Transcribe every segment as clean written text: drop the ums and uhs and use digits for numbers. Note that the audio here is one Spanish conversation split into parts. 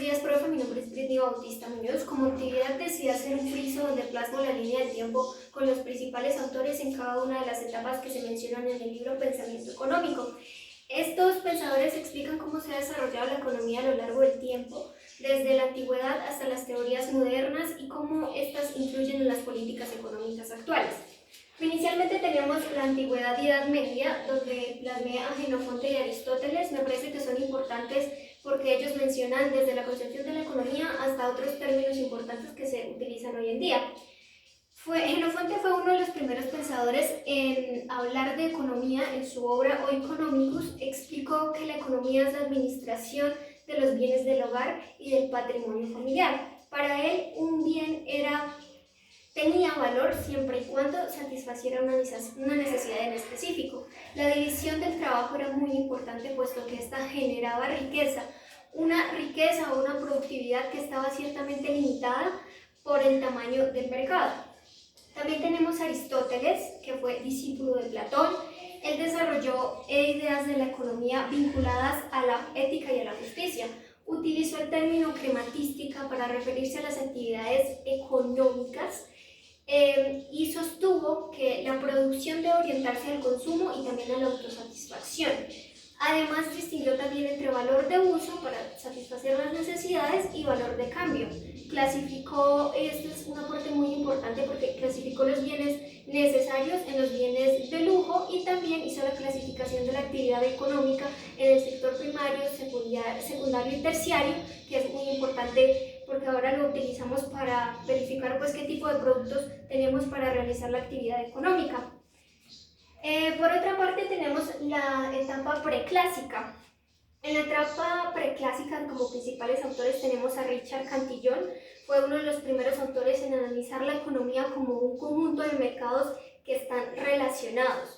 días, profe. Mi nombre es Britney Bautista Muñoz. Como actividad decidí hacer un friso donde plasmo la línea del tiempo con los principales autores en cada una de las etapas que se mencionan en el libro Pensamiento Económico. Estos pensadores explican cómo se ha desarrollado la economía a lo largo del tiempo, desde la antigüedad hasta las teorías modernas y cómo estas influyen en las políticas económicas actuales. Inicialmente tenemos la antigüedad y Edad Media, donde plasmé a Jenofonte y Aristóteles. Me parece que son importantes porque ellos mencionan desde la concepción de la economía hasta otros términos importantes que se utilizan hoy en día. Jenofonte fue uno de los primeros pensadores en hablar de economía. En su obra O Economicus explicó que la economía es la administración de los bienes del hogar y del patrimonio familiar. Para él, un bien tenía valor siempre y cuando satisfaciera una necesidad en específico. La división del trabajo era muy importante, puesto que esta generaba riqueza o una productividad que estaba ciertamente limitada por el tamaño del mercado. También tenemos a Aristóteles, que fue discípulo de Platón. Él desarrolló ideas de la economía vinculadas a la ética y a la justicia. Utilizó el término crematística para referirse a las actividades económicas y sostuvo que la producción debe orientarse al consumo y también a la autosatisfacción. Además, distinguió también entre valor de uso para satisfacer las necesidades y valor de cambio. Clasificó, esto es un aporte muy importante porque clasificó los bienes necesarios en los bienes de lujo y también hizo la clasificación de la actividad económica en el sector primario, secundario y terciario, que es muy importante porque ahora lo utilizamos para verificar qué tipo de productos tenemos para realizar la actividad económica. Por otra parte tenemos la etapa preclásica. En la etapa preclásica como principales autores tenemos a Richard Cantillon. Fue uno de los primeros autores en analizar la economía como un conjunto de mercados que están relacionados.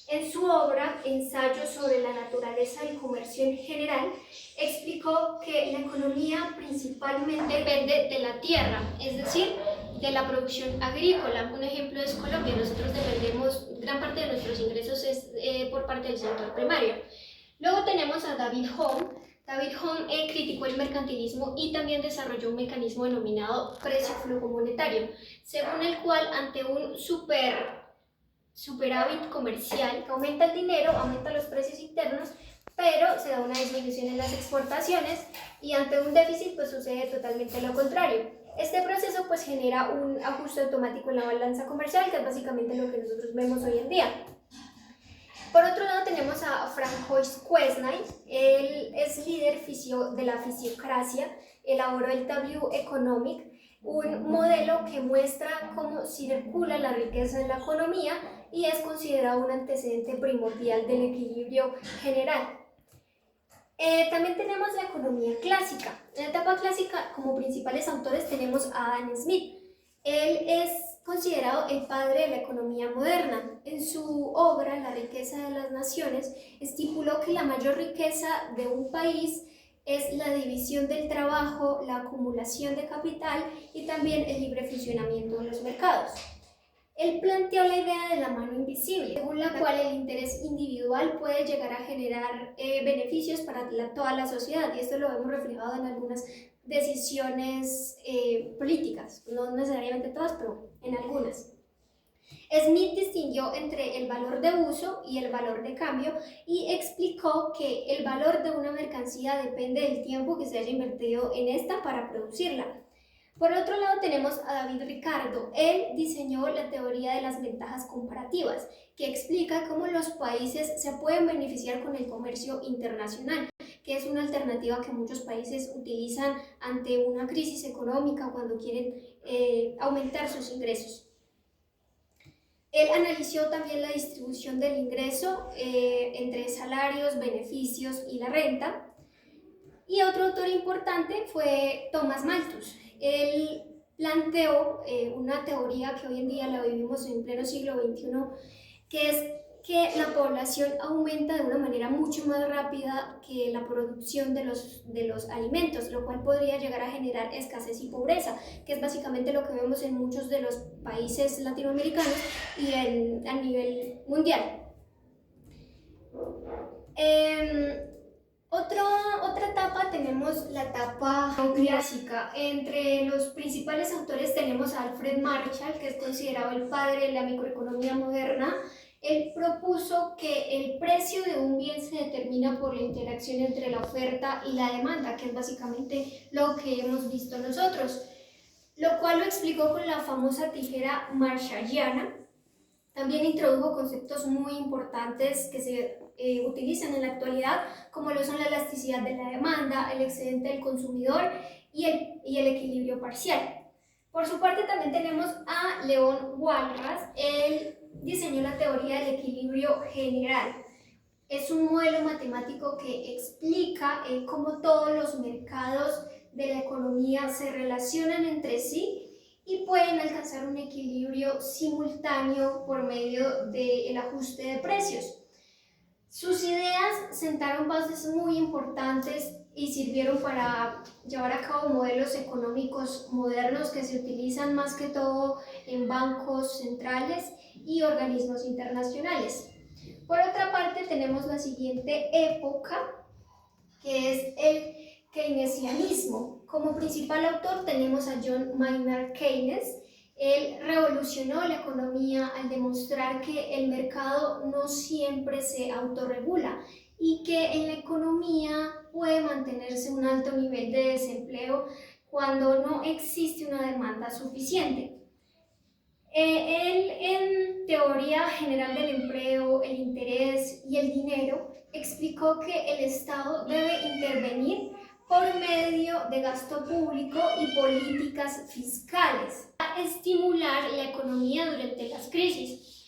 En su obra, Ensayo sobre la naturaleza del comercio en general, explicó que la economía principalmente depende de la tierra, es decir, de la producción agrícola. Un ejemplo es Colombia. Nosotros dependemos, gran parte de nuestros ingresos es por parte del sector primario. Luego tenemos a David Hume. David Hume criticó el mercantilismo y también desarrolló un mecanismo denominado precio-flujo monetario, según el cual ante un superávit comercial que aumenta el dinero, aumenta los precios internos, pero se da una disminución en las exportaciones y ante un déficit sucede totalmente lo contrario. Este proceso genera un ajuste automático en la balanza comercial, que es básicamente lo que nosotros vemos hoy en día. Por otro lado tenemos a Francois Quesnay. Él es líder de la fisiocracia, elaboró el Tableau Economique, un modelo que muestra cómo circula la riqueza en la economía y es considerado un antecedente primordial del equilibrio general. También tenemos la economía clásica. En la etapa clásica, como principales autores, tenemos a Adam Smith. Él es considerado el padre de la economía moderna. En su obra, La riqueza de las naciones, estipuló que la mayor riqueza de un país es la división del trabajo, la acumulación de capital y también el libre funcionamiento de los mercados. Él planteó la idea de la mano invisible, según la cual el interés individual puede llegar a generar beneficios para toda la sociedad, y esto lo hemos reflejado en algunas decisiones políticas, no necesariamente todas, pero en algunas. Smith distinguió entre el valor de uso y el valor de cambio y explicó que el valor de una mercancía depende del tiempo que se haya invertido en esta para producirla. Por otro lado tenemos a David Ricardo. Él diseñó la teoría de las ventajas comparativas, que explica cómo los países se pueden beneficiar con el comercio internacional, que es una alternativa que muchos países utilizan ante una crisis económica o cuando quieren aumentar sus ingresos. Él analizó también la distribución del ingreso entre salarios, beneficios y la renta. Y otro autor importante fue Thomas Malthus. Él planteó una teoría que hoy en día la vivimos en pleno siglo XXI, que es que la población aumenta de una manera mucho más rápida que la producción de los alimentos, lo cual podría llegar a generar escasez y pobreza, que es básicamente lo que vemos en muchos de los países latinoamericanos y a nivel mundial. Otra etapa tenemos la etapa clásica. Entre los principales autores tenemos a Alfred Marshall, que es considerado el padre de la microeconomía moderna. Él propuso que el precio de un bien se determina por la interacción entre la oferta y la demanda, que es básicamente lo que hemos visto nosotros, lo cual lo explicó con la famosa tijera marshalliana. También introdujo conceptos muy importantes que se utilizan en la actualidad, como lo son la elasticidad de la demanda, el excedente del consumidor y el equilibrio parcial. Por su parte también tenemos a León Walras. Él diseñó la teoría del equilibrio general. Es un modelo matemático que explica cómo todos los mercados de la economía se relacionan entre sí y pueden alcanzar un equilibrio simultáneo por medio del ajuste de precios. Sus ideas sentaron bases muy importantes y sirvieron para llevar a cabo modelos económicos modernos que se utilizan más que todo en bancos centrales y organismos internacionales. Por otra parte, tenemos la siguiente época, que es el keynesianismo. Como principal autor tenemos a John Maynard Keynes. Él revolucionó la economía al demostrar que el mercado no siempre se autorregula y que en la economía puede mantenerse un alto nivel de desempleo cuando no existe una demanda suficiente. Él, en Teoría General del Empleo, el Interés y el Dinero, explicó que el Estado debe intervenir por medio de gasto público y políticas fiscales para estimular la economía durante las crisis.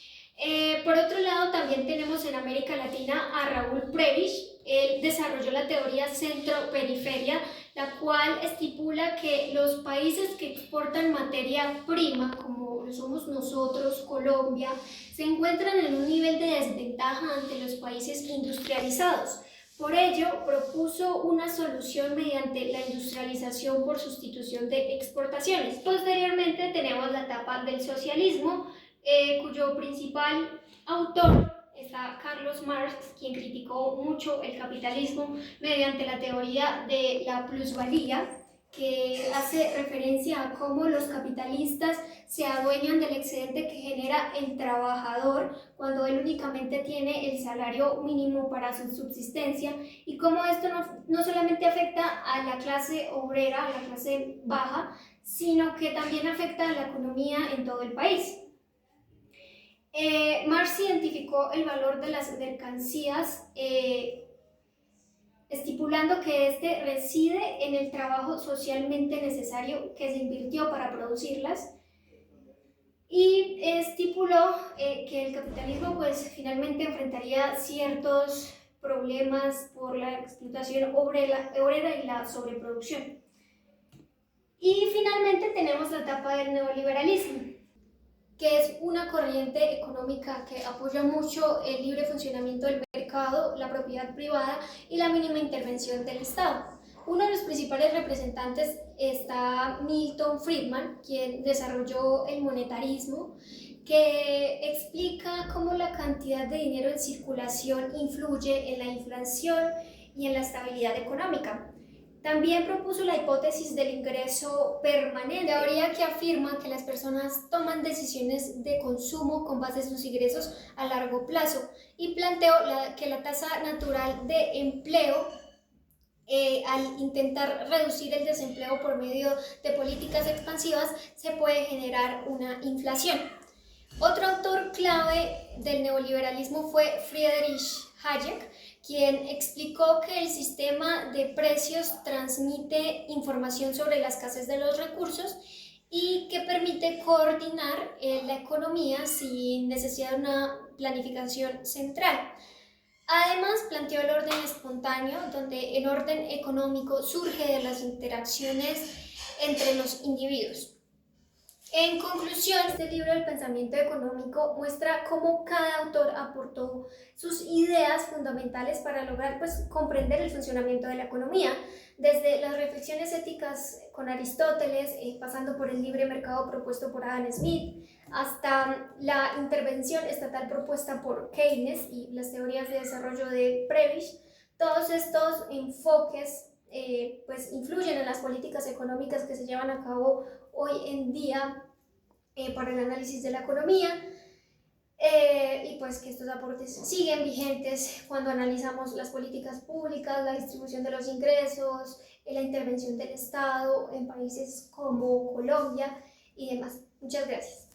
Por otro lado, también tenemos en América Latina a Raúl Prebisch. Él desarrolló la teoría centro-periferia, la cual estipula que los países que exportan materia prima, como somos nosotros, Colombia, se encuentran en un nivel de desventaja ante los países industrializados. Por ello, propuso una solución mediante la industrialización por sustitución de exportaciones. Posteriormente tenemos la etapa del socialismo, cuyo principal autor está Carlos Marx, quien criticó mucho el capitalismo mediante la teoría de la plusvalía, que hace referencia a cómo los capitalistas se adueñan del excedente que genera el trabajador cuando él únicamente tiene el salario mínimo para su subsistencia, y cómo esto no solamente afecta a la clase obrera, a la clase baja, sino que también afecta a la economía en todo el país. Marx identificó el valor de las mercancías, estipulando que este reside en el trabajo socialmente necesario que se invirtió para producirlas, y estipuló que el capitalismo pues finalmente enfrentaría ciertos problemas por la explotación obrera y la sobreproducción. Y finalmente tenemos la etapa del neoliberalismo, que es una corriente económica que apoya mucho el libre funcionamiento del mercado, la propiedad privada y la mínima intervención del Estado. Uno de los principales representantes está Milton Friedman, quien desarrolló el monetarismo, que explica cómo la cantidad de dinero en circulación influye en la inflación y en la estabilidad económica. También propuso la hipótesis del ingreso permanente, teoría que afirma que las personas toman decisiones de consumo con base en sus ingresos a largo plazo, y planteó que la tasa natural de empleo, al intentar reducir el desempleo por medio de políticas expansivas, se puede generar una inflación. Otro autor clave del neoliberalismo fue Friedrich Hayek, quien explicó que el sistema de precios transmite información sobre la escasez de los recursos y que permite coordinar la economía sin necesidad de una planificación central. Además, planteó el orden espontáneo, donde el orden económico surge de las interacciones entre los individuos. En conclusión, este libro del pensamiento económico muestra cómo cada autor aportó sus ideas fundamentales para lograr comprender el funcionamiento de la economía, desde las reflexiones éticas con Aristóteles, pasando por el libre mercado propuesto por Adam Smith, hasta la intervención estatal propuesta por Keynes y las teorías de desarrollo de Prebisch. Todos estos enfoques pues influyen en las políticas económicas que se llevan a cabo hoy en día para el análisis de la economía, y pues que estos aportes siguen vigentes cuando analizamos las políticas públicas, la distribución de los ingresos, la intervención del Estado en países como Colombia y demás. Muchas gracias.